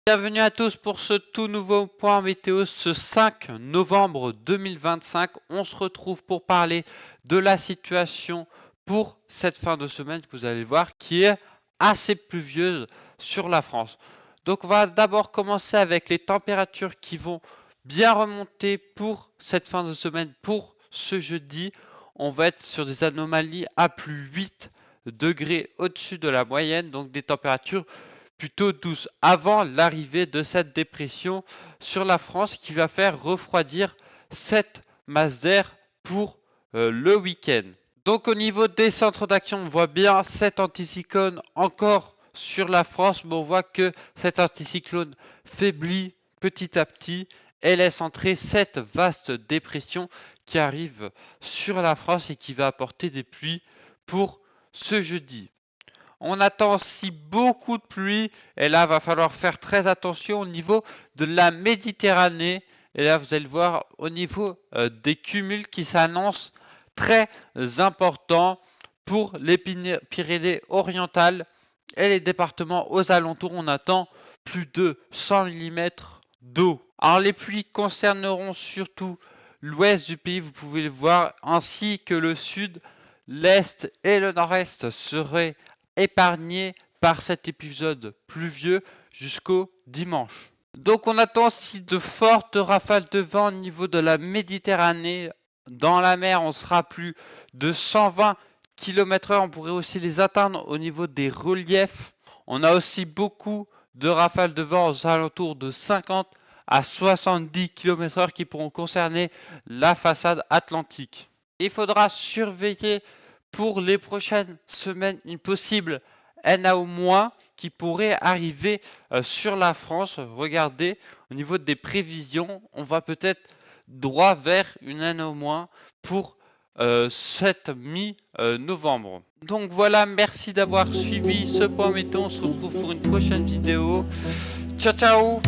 Bienvenue à tous pour ce tout nouveau point météo ce 5 novembre 2025. On se retrouve pour parler de la situation pour cette fin de semaine que vous allez voir qui est assez pluvieuse sur la France. Donc on va d'abord commencer avec les températures qui vont bien remonter pour cette fin de semaine. Pour ce jeudi, on va être sur des anomalies à plus 8 degrés au-dessus de la moyenne, donc des températures plutôt douce avant l'arrivée de cette dépression sur la France qui va faire refroidir cette masse d'air pour le week-end. Donc au niveau des centres d'action, on voit bien cet anticyclone encore sur la France, mais on voit que cet anticyclone faiblit petit à petit et laisse entrer cette vaste dépression qui arrive sur la France et qui va apporter des pluies pour ce jeudi. On attend aussi beaucoup de pluie et là, va falloir faire très attention au niveau de la Méditerranée. Et là, vous allez voir au niveau des cumuls qui s'annoncent très importants pour les Pyrénées orientales et les départements aux alentours. On attend plus de 100 mm d'eau. Alors, les pluies concerneront surtout l'ouest du pays, vous pouvez le voir, ainsi que le sud, l'est et le nord-est seraient épargné par cet épisode pluvieux jusqu'au dimanche. Donc on attend aussi de fortes rafales de vent au niveau de la Méditerranée. Dans la mer, on sera plus de 120 km/h. On pourrait aussi les atteindre au niveau des reliefs. On a aussi beaucoup de rafales de vent aux alentours de 50 à 70 km/h qui pourront concerner la façade atlantique. Il faudra surveiller pour les prochaines semaines une possible NAO- qui pourrait arriver sur la France. Regardez, au niveau des prévisions, on va peut-être droit vers une NAO- pour cette mi-novembre. Donc voilà, merci d'avoir suivi ce point météo. On se retrouve pour une prochaine vidéo. Ciao ciao.